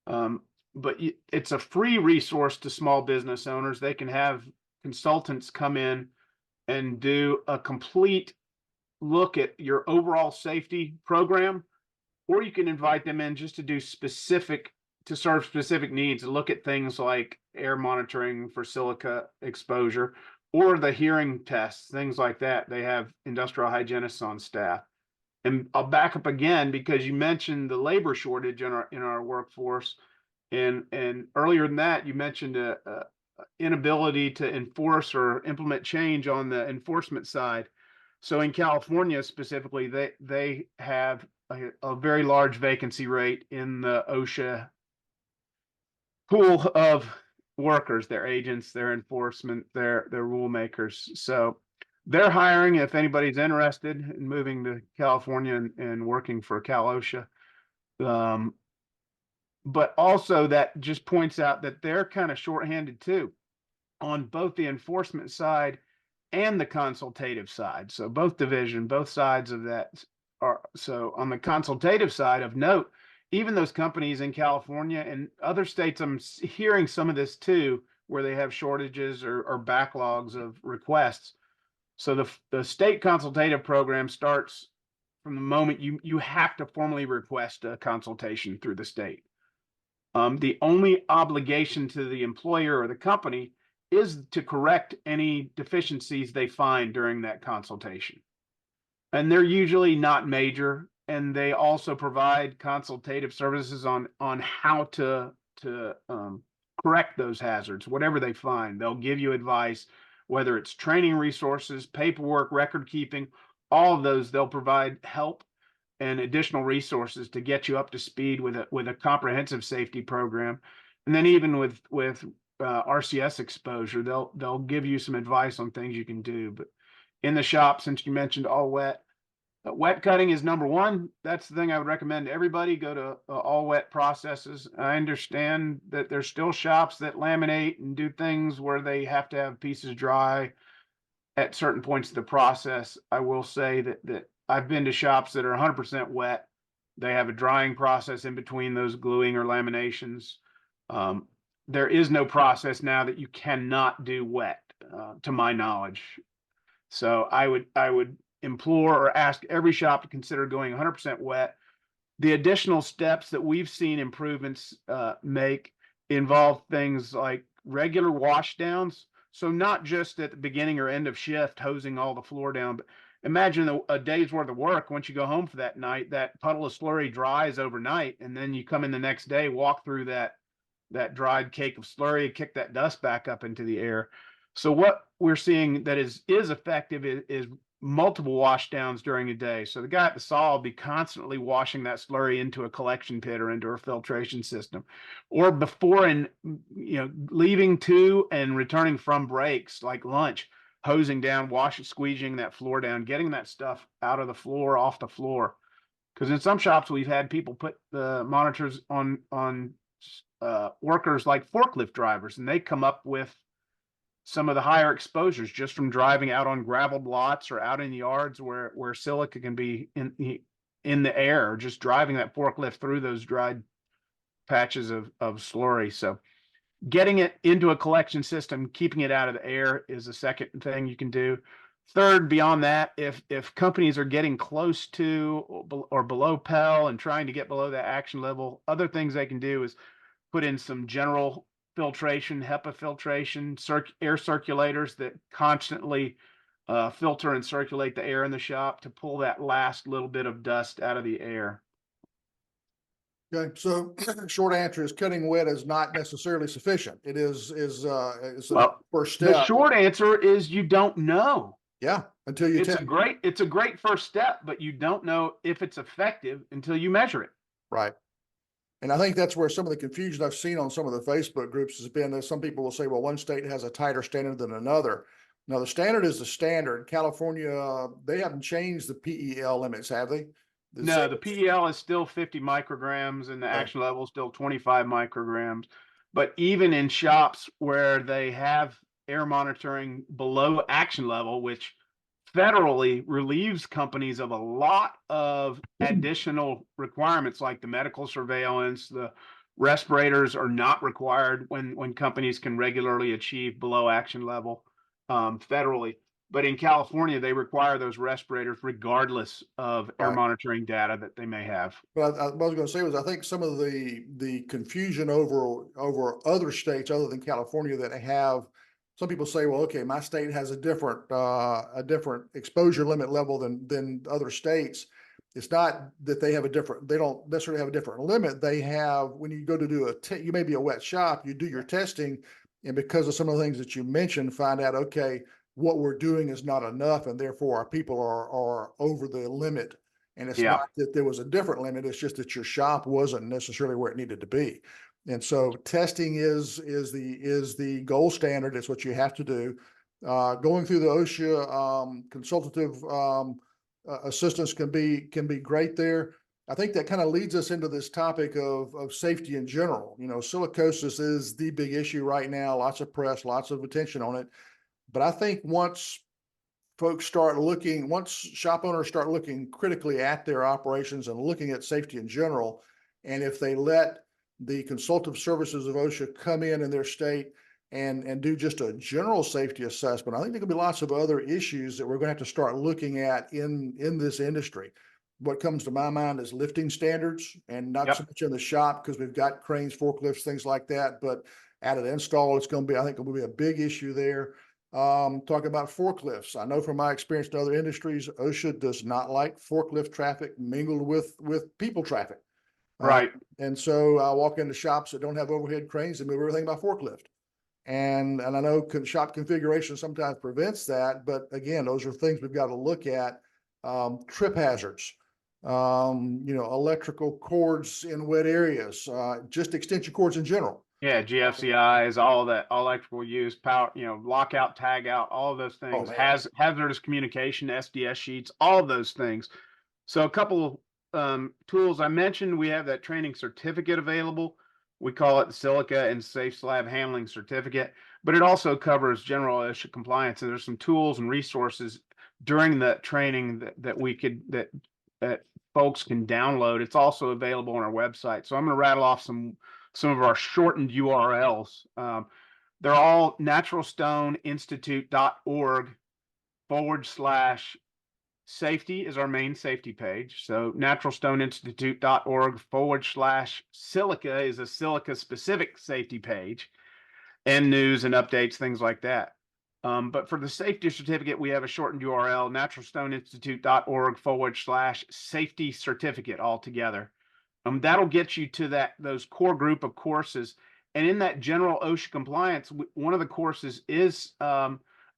But it's a free resource to small business owners. They can have consultants come in and do a complete look at your overall safety program, or you can invite them in just to do to serve specific needs, to look at things like air monitoring for silica exposure or the hearing tests, things like that. They have industrial hygienists on staff. And I'll back up again because you mentioned the labor shortage in our workforce. And earlier than that, you mentioned a inability to enforce or implement change on the enforcement side. So in California specifically, they have a very large vacancy rate in the OSHA pool of workers, their agents, their enforcement, their rule makers. So they're hiring if anybody's interested in moving to California and working for Cal OSHA. But also that just points out that they're kind of shorthanded too on both the enforcement side and the consultative side. So both sides of that are. So on the consultative side, of note, even those companies in California and other states, I'm hearing some of this too, where they have shortages or backlogs of requests. So the state consultative program starts from the moment you have to formally request a consultation through the state. The only obligation to the employer or the company is to correct any deficiencies they find during that consultation. And they're usually not major. And they also provide consultative services on how to correct those hazards, whatever they find. They'll give you advice, whether it's training resources, paperwork, record keeping, all of those. They'll provide help and additional resources to get you up to speed with a comprehensive safety program. And then even with RCS exposure, they'll give you some advice on things you can do. But in the shop, since you mentioned all wet, wet cutting is number one. That's the thing I would recommend to everybody. Go to all wet processes. I understand that there's still shops that laminate and do things where they have to have pieces dry at certain points of the process. I will say that I've been to shops that are 100% wet. They have a drying process in between those gluing or laminations. There is no process now that you cannot do wet, to my knowledge. So I would implore or ask every shop to consider going 100% wet. The additional steps that we've seen improvements make involve things like regular wash downs. So not just at the beginning or end of shift hosing all the floor down, but imagine a day's worth of work. Once you go home for that night, that puddle of slurry dries overnight, and then you come in the next day, walk through that dried cake of slurry, kick that dust back up into the air. So what we're seeing that is effective is multiple wash downs during a day. So the guy at the saw will be constantly washing that slurry into a collection pit or into a filtration system, or before and leaving to and returning from breaks like lunch, hosing down, squeegeing that floor down, getting that stuff out of the floor, off the floor. Because in some shops we've had people put the monitors on workers like forklift drivers, and they come up with some of the higher exposures just from driving out on graveled lots or out in yards where silica can be in the air, or just driving that forklift through those dried patches of slurry. So getting it into a collection system, keeping it out of the air is the second thing you can do. Third, beyond that, if companies are getting close to or below Pell and trying to get below that action level, other things they can do is put in some general filtration, HEPA filtration, air circulators that constantly filter and circulate the air in the shop to pull that last little bit of dust out of the air. Okay, so short answer is cutting wet is not necessarily sufficient. It is a first step. The short answer is you don't know. Yeah, until you it's a great first step, but you don't know if it's effective until you measure it. Right. And I think that's where some of the confusion I've seen on some of the Facebook groups has been that some people will say, well, one state has a tighter standard than another. Now, the standard is the standard. California, they haven't changed the PEL limits, have they? No, the PEL is still 50 micrograms and the action level is still 25 micrograms. But even in shops where they have air monitoring below action level, which federally relieves companies of a lot of additional requirements, like the medical surveillance. The respirators are not required when companies can regularly achieve below action level federally. But in California, they require those respirators regardless of air Right. monitoring data that they may have. But what I was going to say was, I think some of the confusion over other states other than California that have, some people say, well, okay, my state has a different exposure limit level than other states. It's not that they don't necessarily have a different limit. They have, when you go to do you may be a wet shop, you do your testing, and because of some of the things that you mentioned, find out, okay, what we're doing is not enough, and therefore our people are over the limit. And it's Yeah. not that there was a different limit, it's just that your shop wasn't necessarily where it needed to be. And so testing is the gold standard. It's what you have to do. Going through the OSHA consultative assistance can be great there. I think that kind of leads us into this topic of safety in general. You know, silicosis is the big issue right now. Lots of press, lots of attention on it. But I think once shop owners start looking critically at their operations and looking at safety in general, and if they let the consultative services of OSHA come in their state and do just a general safety assessment, I think there could be lots of other issues that we're going to have to start looking at in this industry. What comes to my mind is lifting standards, and not so much in the shop because we've got cranes, forklifts, things like that, but at an install, I think it will be a big issue there. Talking about forklifts. I know from my experience in other industries, OSHA does not like forklift traffic mingled with people traffic. Right. And so I walk into shops that don't have overhead cranes and move everything by forklift. And I know shop configuration sometimes prevents that, but again, those are things we've got to look at. Trip hazards, electrical cords in wet areas, just extension cords in general. Yeah, GFCIs, all that, all electrical use, power, lockout, tag out, all of those things, hazardous communication, SDS sheets, all of those things. So a couple tools I mentioned, we have that training certificate available. We call it the Silica and Safe Slab Handling Certificate, but it also covers general OSHA compliance. And there's some tools and resources during that training that folks can download. It's also available on our website. So I'm going to rattle off some of our shortened URLs. They're all naturalstoneinstitute.org/safety is our main safety page. So naturalstoneinstitute.org/silica is a silica specific safety page, and news and updates, things like that. But for the safety certificate, we have a shortened URL, naturalstoneinstitute.org/safety certificate altogether. That'll get you to those core group of courses. And in that general OSHA compliance, one of the courses is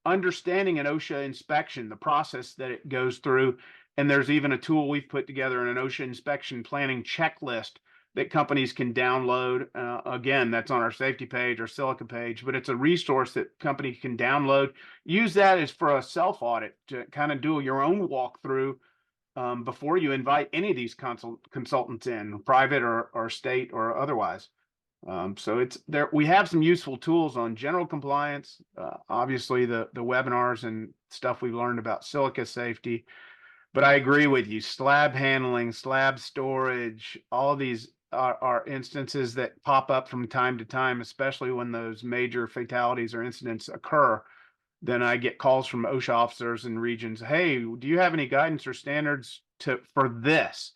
understanding an OSHA inspection, the process that it goes through. And there's even a tool we've put together in an OSHA inspection planning checklist that companies can download. Again, that's on our safety page, our Silica page, but it's a resource that companies can download. Use that as for a self-audit to kind of do your own walkthrough before you invite any of these consultants in, private or state or otherwise. So it's there. We have some useful tools on general compliance, obviously the webinars and stuff we've learned about silica safety. But I agree with you, slab handling, slab storage, all of these are instances that pop up from time to time, especially when those major fatalities or incidents occur. Then I get calls from OSHA officers in regions. Hey, do you have any guidance or standards for this?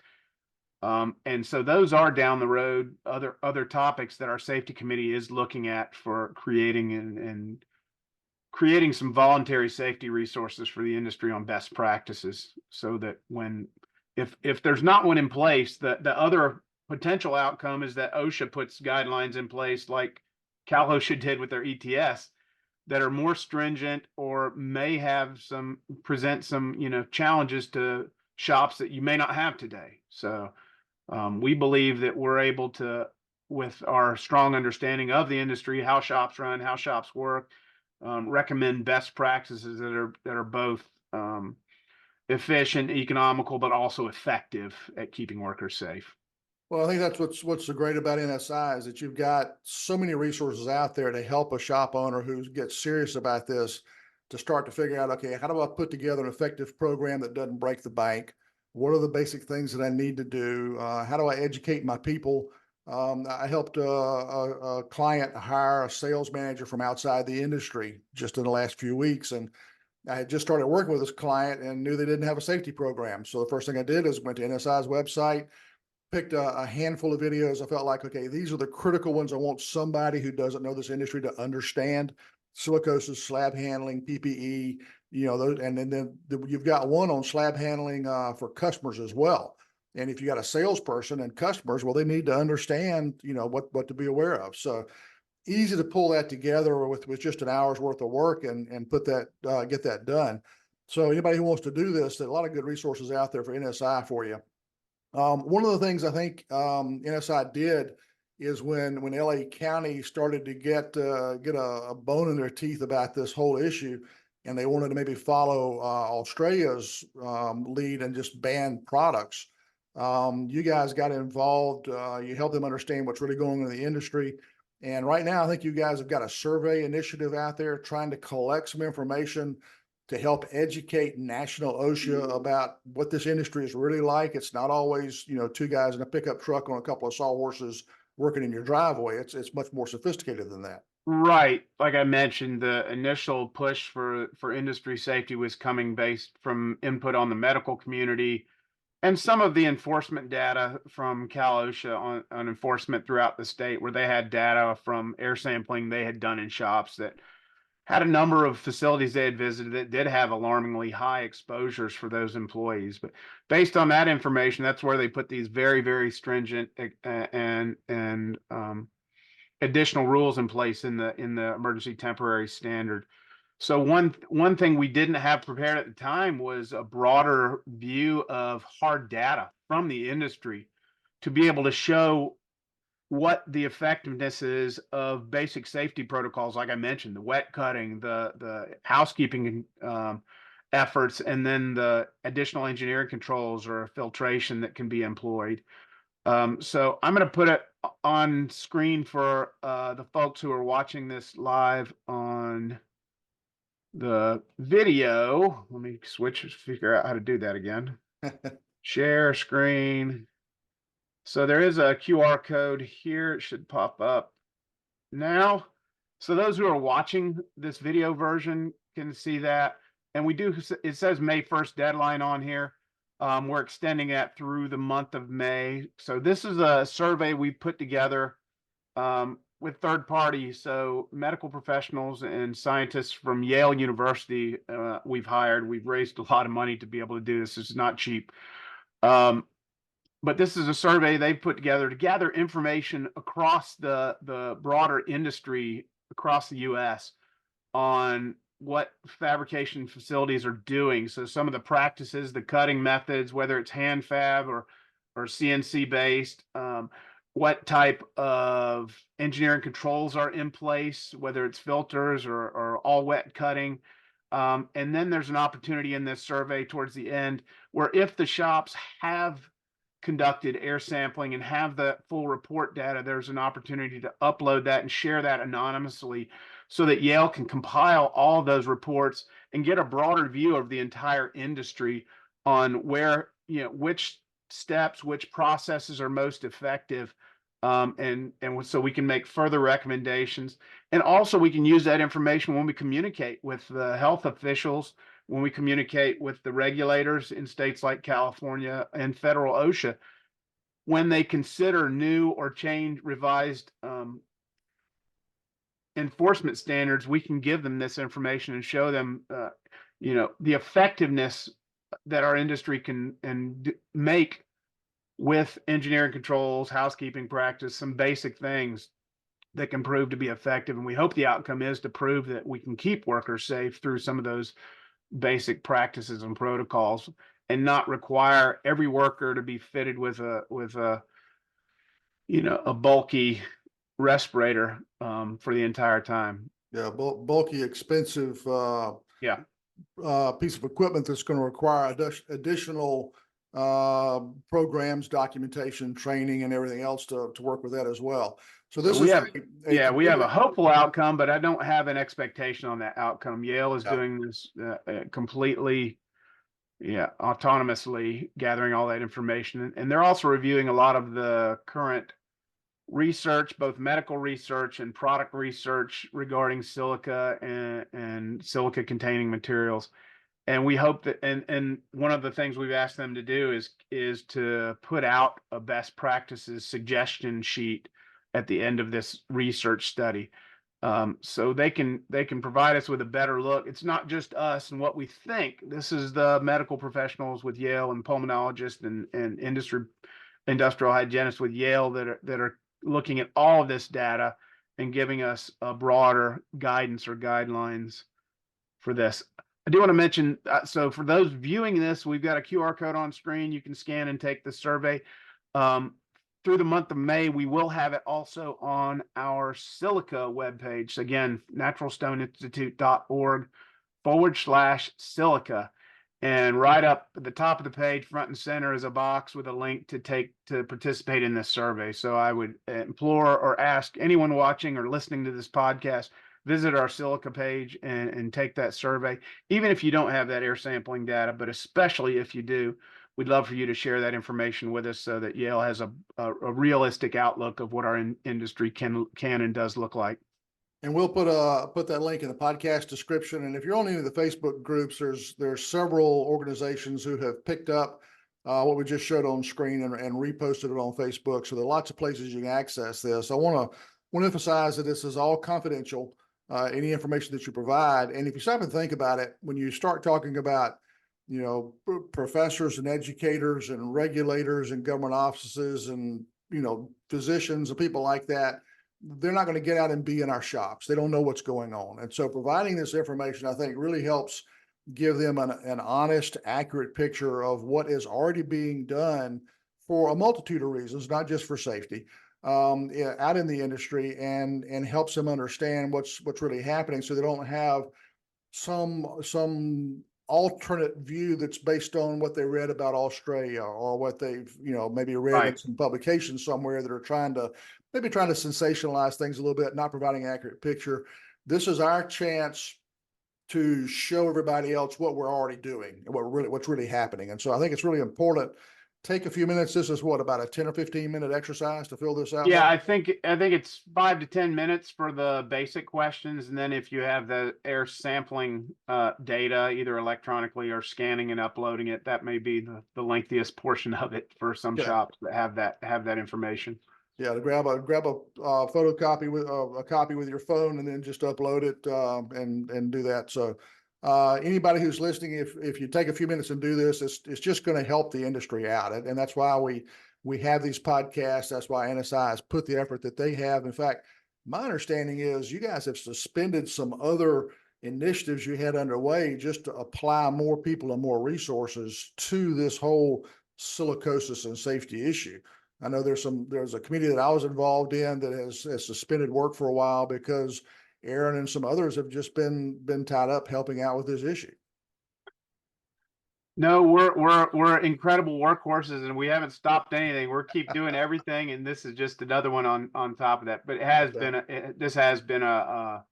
And so those are down the road, other topics that our safety committee is looking at for creating and creating some voluntary safety resources for the industry on best practices, so that if there's not one in place, the other potential outcome is that OSHA puts guidelines in place like Cal OSHA did with their ETS, that are more stringent or may present some challenges to shops that you may not have today. So we believe that we're able to, with our strong understanding of the industry, how shops run, how shops work, recommend best practices that are both efficient, economical, but also effective at keeping workers safe. Well, I think that's what's so great about NSI is that you've got so many resources out there to help a shop owner who gets serious about this to start to figure out, okay, how do I put together an effective program that doesn't break the bank? What are the basic things that I need to do? How do I educate my people? I helped a client hire a sales manager from outside the industry just in the last few weeks, and I had just started working with this client and knew they didn't have a safety program. So the first thing I did is went to NSI's website, picked a handful of videos. I felt like, okay, these are the critical ones. I want somebody who doesn't know this industry to understand silicosis, slab handling, PPE, those, and then you've got one on slab handling for customers as well. And if you got a salesperson and customers, well, they need to understand, what to be aware of. So easy to pull that together with just an hour's worth of work and put that get that done. So anybody who wants to do this, there's a lot of good resources out there for NSI for you. One of the things I think NSI did is when LA County started to get a bone in their teeth about this whole issue, and they wanted to maybe follow Australia's lead and just ban products. You guys got involved. You helped them understand what's really going on in the industry. And right now, I think you guys have got a survey initiative out there trying to collect some information to help educate national OSHA about what this industry is really like. It's not always, two guys in a pickup truck on a couple of sawhorses working in your driveway. It's much more sophisticated than that. Right. Like I mentioned, the initial push for industry safety was coming based from input on the medical community and some of the enforcement data from Cal OSHA on enforcement throughout the state, where they had data from air sampling they had done in shops that had a number of facilities they had visited that did have alarmingly high exposures for those employees. But based on that information, that's where they put these very, very stringent and additional rules in place in the emergency temporary standard. So one thing we didn't have prepared at the time was a broader view of hard data from the industry to be able to show what the effectiveness is of basic safety protocols, like I mentioned, the wet cutting, the housekeeping efforts, and then the additional engineering controls or filtration that can be employed. So I'm going to put it on screen for the folks who are watching this live on the video. Let me figure out how to do that again. Share screen. So there is a QR code here. It should pop up now. So those who are watching this video version can see that. And it says May 1st deadline on here. We're extending that through the month of May. So this is a survey we put together with third parties. So medical professionals and scientists from Yale University we've hired. We've raised a lot of money to be able to do this. It's not cheap. But this is a survey they've put together to gather information across the broader industry across the U.S. on what fabrication facilities are doing. So some of the practices, the cutting methods, whether it's hand fab or CNC based, what type of engineering controls are in place, whether it's filters or all wet cutting. And then there's an opportunity in this survey towards the end where if the shops have conducted air sampling and have the full report data, there's an opportunity to upload that and share that anonymously so that Yale can compile all those reports and get a broader view of the entire industry on where, which steps, which processes are most effective. And so we can make further recommendations. And also we can use that information when we communicate with the health officials, when we communicate with the regulators in states like California and federal OSHA, when they consider new or revised enforcement standards, we can give them this information and show them, the effectiveness that our industry can make with engineering controls, housekeeping practice, some basic things that can prove to be effective. And we hope the outcome is to prove that we can keep workers safe through some of those basic practices and protocols and not require every worker to be fitted with a bulky respirator for the entire time. Yeah, bulky, expensive Yeah. Piece of equipment that's going to require additional programs, documentation, training, and everything else to work with that as well. So this We is have, we have completely, a hopeful outcome, but I don't have an expectation on that outcome. Yale is yeah. doing this completely, autonomously, gathering all that information, and they're also reviewing a lot of the current research, both medical research and product research regarding silica and silica containing materials. And we hope that, and one of the things we've asked them to do is to put out a best practices suggestion sheet at the end of this research study, so they can provide us with a better look. It's not just us and what we think. This is the medical professionals with Yale and pulmonologists and industrial hygienists with Yale that are looking at all of this data and giving us a broader guidance or guidelines for this. I do want to mention, so for those viewing this, we've got a QR code on screen. You can scan and take the survey. Through the month of May, we will have it also on our Silica webpage. Again, naturalstoneinstitute.org/silica. And right up at the top of the page, front and center, is a box with a link to participate in this survey. So I would implore or ask anyone watching or listening to this podcast, visit our Silica page and take that survey. Even if you don't have that air sampling data, but especially if you do, we'd love for you to share that information with us so that Yale has a realistic outlook of what our industry can and does look like. And we'll put that link in the podcast description. And if you're on any of the Facebook groups, there's several organizations who have picked up what we just showed on screen and reposted it on Facebook. So there are lots of places you can access this. I want to emphasize that this is all confidential. Any information that you provide, and if you stop and think about it, when you start talking about professors and educators and regulators and government offices and physicians and people like that, they're not going to get out and be in our shops. They don't know what's going on. And so providing this information, I think, really helps give them an honest, accurate picture of what is already being done for a multitude of reasons, not just for safety, out in the industry, and helps them understand what's really happening, so they don't have some alternate view that's based on what they read about Australia or what they've maybe read in some publications somewhere that are trying to sensationalize things a little bit, not providing an accurate picture. This is our chance to show everybody else what we're already doing and what's really happening. And so I think it's really important. Take a few minutes. This is about a 10 or 15 minute exercise to fill this out? Yeah, Mark? I think it's 5 to 10 minutes for the basic questions. And then if you have the air sampling data, either electronically or scanning and uploading it, that may be the lengthiest portion of it for some shops that have that information. Yeah, to grab a photocopy with a copy with your phone and then just upload it and do that. So anybody who's listening, if you take a few minutes and do this, it's just going to help the industry out. And that's why we have these podcasts. That's why NSI has put the effort that they have. In fact, my understanding is you guys have suspended some other initiatives you had underway just to apply more people and more resources to this whole silicosis and safety issue. I know there's a committee that I was involved in that has suspended work for a while because Aaron and some others have just been tied up helping out with this issue. No, we're incredible workhorses, and we haven't stopped anything. We're keep doing everything, and this is just another one on top of that. But this has been a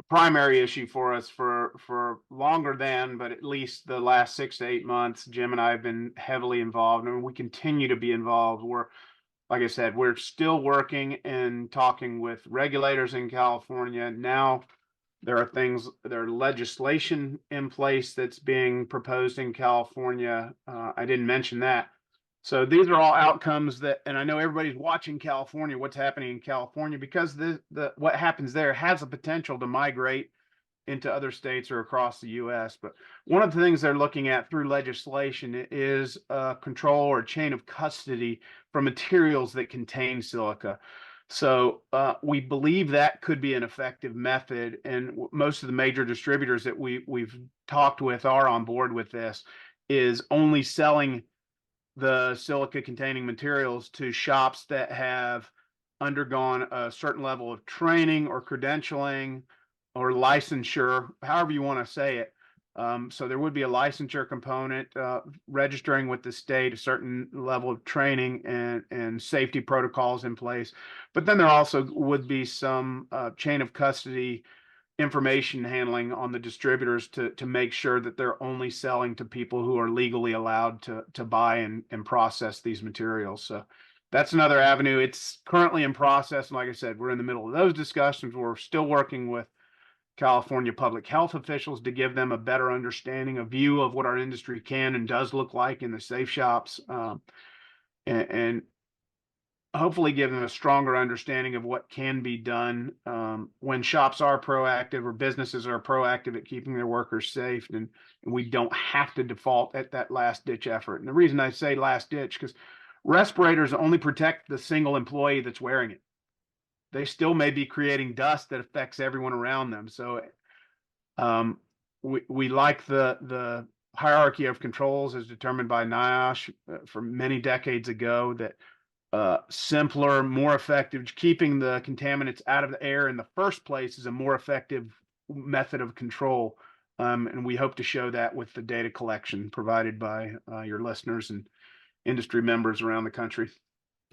primary issue for us for longer than, but at least the last 6 to 8 months. Jim and I have been heavily involved, and we continue to be involved. Like I said, we're still working and talking with regulators in California. Now there are legislation in place that's being proposed in California. I didn't mention that. So these are all outcomes and I know everybody's watching California, what's happening in California, because what happens there has the potential to migrate into other states or across the U.S. But one of the things they're looking at through legislation is control or chain of custody for materials that contain silica. So we believe that could be an effective method, and most of the major distributors that we've talked with are on board with this, is only selling the silica containing materials to shops that have undergone a certain level of training or credentialing or licensure, however you want to say it, So there would be a licensure component, registering with the state, a certain level of training and safety protocols in place. But then there also would be some chain of custody information handling on the distributors to make sure that they're only selling to people who are legally allowed to buy and process these materials. So that's another avenue. It's currently in process. And like I said, we're in the middle of those discussions. We're still working with California public health officials to give them a better understanding, a view of what our industry can and does look like in the safe shops, and hopefully give them a stronger understanding of what can be done when shops are proactive or businesses are proactive at keeping their workers safe, and we don't have to default at that last ditch effort. And the reason I say last ditch, because respirators only protect the single employee that's wearing it. They still may be creating dust that affects everyone around them. So we like the hierarchy of controls as determined by NIOSH from many decades ago, that simpler, more effective, keeping the contaminants out of the air in the first place is a more effective method of control. And we hope to show that with the data collection provided by your listeners and industry members around the country.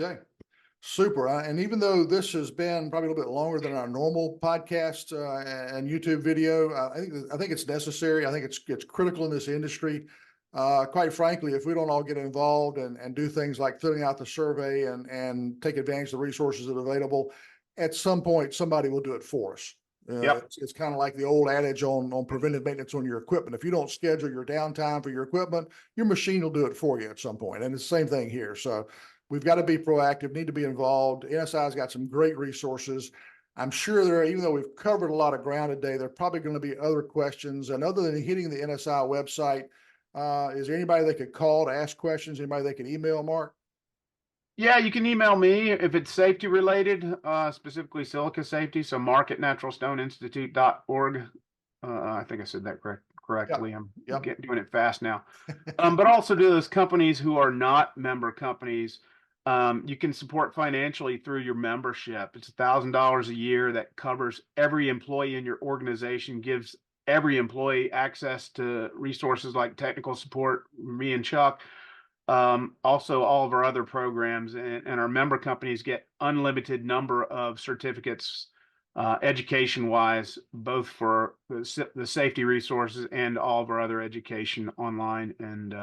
Okay. Super. And even though this has been probably a little bit longer than our normal podcast and YouTube video, I think it's necessary. I think it's critical in this industry. Quite frankly, if we don't all get involved and do things like filling out the survey and take advantage of the resources that are available, at some point somebody will do it for us. Yep. It's kind of like the old adage on preventive maintenance on your equipment. If you don't schedule your downtime for your equipment, your machine will do it for you at some point. And it's the same thing here. So we've got to be proactive, need to be involved. NSI's got some great resources. I'm sure even though we've covered a lot of ground today, there are probably going to be other questions. And other than hitting the NSI website, is there anybody they could call to ask questions? Anybody they could email, Mark? Yeah, you can email me if it's safety related, specifically silica safety. So mark@naturalstoneinstitute.org. I think I said that correctly. Yep. I'm doing it fast now. But also to those companies who are not member companies, you can support financially through your membership. It's $1,000 a year that covers every employee in your organization, gives every employee access to resources like technical support, me and Chuck. Also all of our other programs, and our member companies get unlimited number of certificates, education wise, both for the safety resources and all of our other education online. And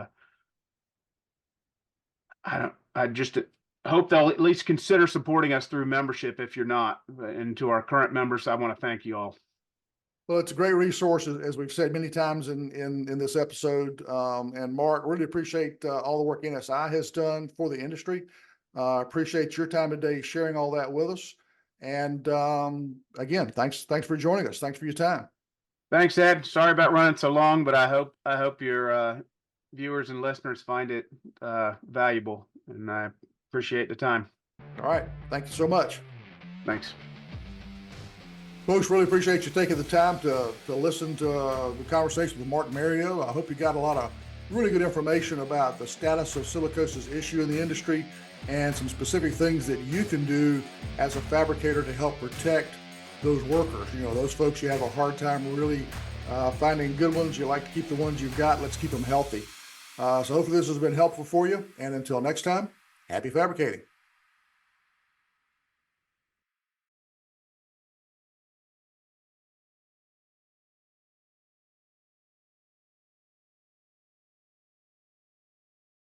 I just hope they'll at least consider supporting us through membership if you're not. And to our current members, I want to thank you all. Well, it's a great resource, as we've said many times in this episode. And Mark, really appreciate all the work NSI has done for the industry. Appreciate your time today sharing all that with us. And again, thanks for joining us. Thanks for your time. Thanks, Ed. Sorry about running so long, but I hope your viewers and listeners find it valuable, and I appreciate the time. All right. Thank you so much. Thanks. Folks, really appreciate you taking the time to listen to the conversation with Mark Meriaux. I hope you got a lot of really good information about the status of silicosis issue in the industry and some specific things that you can do as a fabricator to help protect those workers. You know, those folks you have a hard time really finding good ones. You like to keep the ones you've got. Let's keep them healthy. So hopefully this has been helpful for you. And until next time, happy fabricating.